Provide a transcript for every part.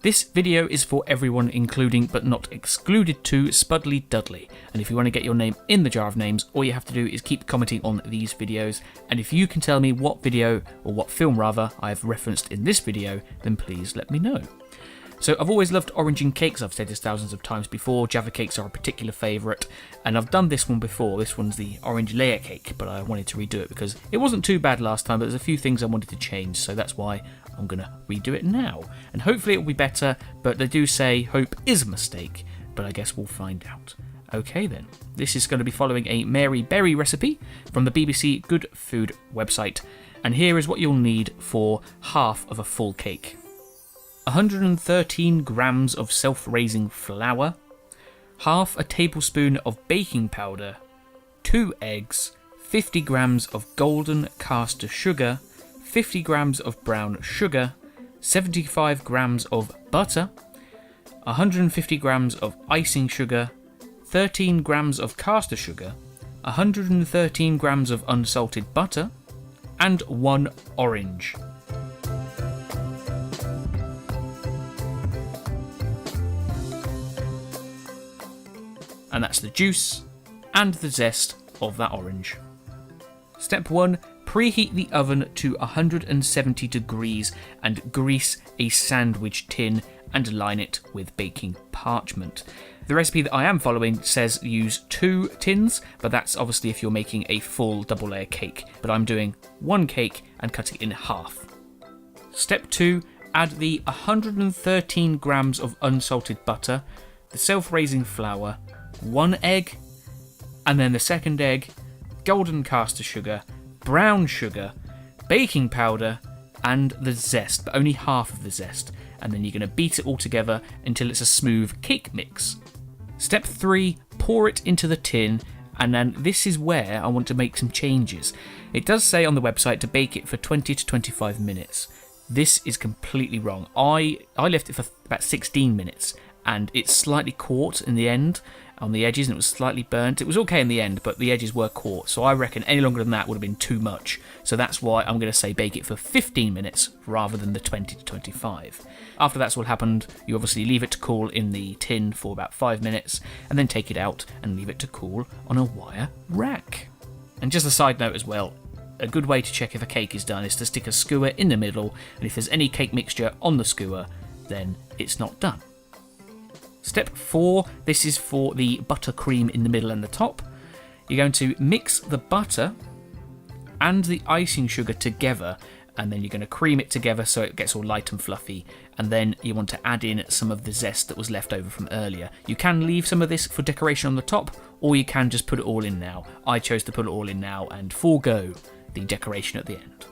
This video is for everyone, including but not excluded to Spudley Dudley, and if you want to get your name in the jar of names, all you have to do is keep commenting on these videos, and if you can tell me what video, or what film rather, I have referenced in this video, then please let me know. So I've always loved oranging cakes, I've said this thousands of times before. Java cakes are a particular favourite, and I've done this one before. This one's the orange layer cake, but I wanted to redo it because it wasn't too bad last time, but there's a few things I wanted to change, so that's why I'm going to redo it now. And hopefully it will be better, but they do say hope is a mistake, but I guess we'll find out. Okay then, this is going to be following a Mary Berry recipe from the BBC Good Food website, and here is what you'll need for half of a full cake. 113 grams of self-raising flour, half a tablespoon of baking powder, 2 eggs, 50 grams of golden caster sugar, 50 grams of brown sugar, 75 grams of butter, 150 grams of icing sugar, 13 grams of caster sugar, 113 grams of unsalted butter, and 1 orange. And that's the juice and the zest of that orange. Step 1. Preheat the oven to 170 degrees and grease a sandwich tin and line it with baking parchment. The recipe that I am following says use 2 tins, but that's obviously if you're making a full double layer cake. But I'm doing 1 cake and cut it in half. Step 2. Add the 113 grams of unsalted butter, the self-raising flour, 1 egg, and then the second egg, golden caster sugar, brown sugar, baking powder, and the zest, but only half of the zest. And then you're going to beat it all together until it's a smooth cake mix. Step 3, pour it into the tin, and then this is where I want to make some changes. It does say on the website to bake it for 20 to 25 minutes. This is completely wrong. I left it for about 16 minutes, and it's slightly caught in the end on the edges, and it was slightly burnt. It was okay in the end, but the edges were caught, so I reckon any longer than that would have been too much. So that's why I'm going to say bake it for 15 minutes rather than the 20 to 25. After that's all happened, you obviously leave it to cool in the tin for about 5 minutes, and then take it out and leave it to cool on a wire rack. And just a side note as well, a good way to check if a cake is done is to stick a skewer in the middle, and if there's any cake mixture on the skewer, then it's not done. Step 4, this is for the buttercream in the middle and the top. You're going to mix the butter and the icing sugar together, and then you're going to cream it together so it gets all light and fluffy, and then you want to add in some of the zest that was left over from earlier. You can leave some of this for decoration on the top, or you can just put it all in now. I chose to put it all in now and forego the decoration at the end.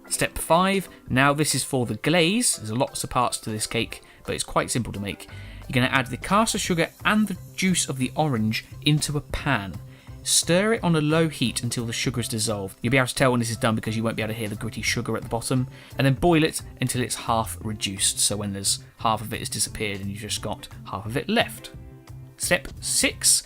Step 5, now this is for the glaze. There's lots of parts to this cake, but it's quite simple to make. You're going to add the caster sugar and the juice of the orange into a pan. Stir it on a low heat until the sugar is dissolved. You'll be able to tell when this is done because you won't be able to hear the gritty sugar at the bottom. And then boil it until it's half reduced, so when there's half of it has disappeared and you've just got half of it left. Step 6.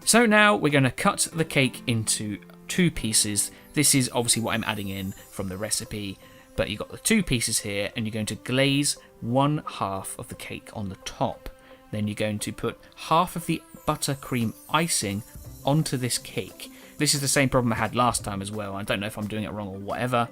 So now we're going to cut the cake into 2 pieces. This is obviously what I'm adding in from the recipe, but you've got the 2 pieces here, and you're going to glaze 1/2 of the cake on the top. Then you're going to put half of the buttercream icing onto this cake. This is the same problem I had last time as well. I don't know if I'm doing it wrong or whatever,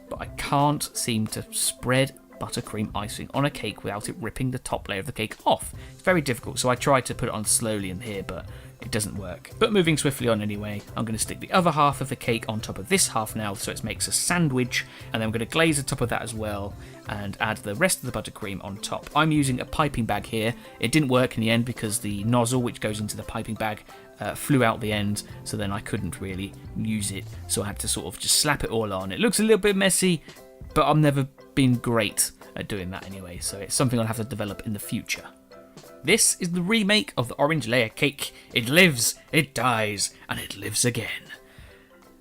but I can't seem to spread buttercream icing on a cake without it ripping the top layer of the cake off. It's very difficult, so I tried to put it on slowly in here, but it doesn't work. But moving swiftly on anyway, I'm going to stick the other half of the cake on top of this half now, so it makes a sandwich, and then I'm going to glaze the top of that as well, and add the rest of the buttercream on top. I'm using a piping bag here. It didn't work in the end because the nozzle which goes into the piping bag flew out the end, so then I couldn't really use it, so I had to sort of just slap it all on. It looks a little bit messy, but I've never been great at doing that anyway, so it's something I'll have to develop in the future. This is the remake of the orange layer cake. It lives, it dies, and it lives again.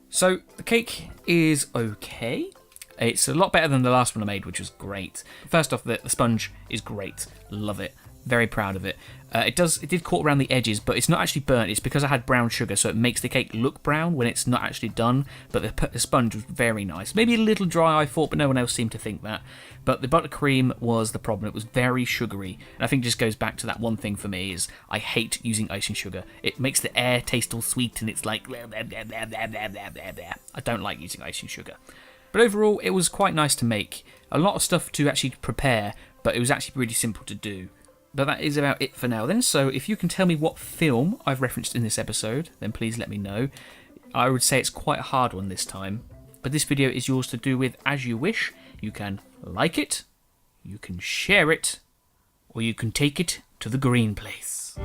So the cake is okay. It's a lot better than the last one I made, which was great. First off, the sponge is great. Love it. Very proud of it. It did coat around the edges, but it's not actually burnt. It's because I had brown sugar, so it makes the cake look brown when it's not actually done. But the sponge was very nice. Maybe a little dry, I thought, but no one else seemed to think that. But the buttercream was the problem. It was very sugary. And I think it just goes back to that one thing for me is I hate using icing sugar. It makes the air taste all sweet and it's like... Blah, blah, blah, blah, blah, blah, blah, blah. I don't like using icing sugar. But overall, it was quite nice to make. A lot of stuff to actually prepare, but it was actually really simple to do. But that is about it for now then, so if you can tell me what film I've referenced in this episode, then please let me know. I would say it's quite a hard one this time, but this video is yours to do with as you wish. You can like it, you can share it, or you can take it to the green place.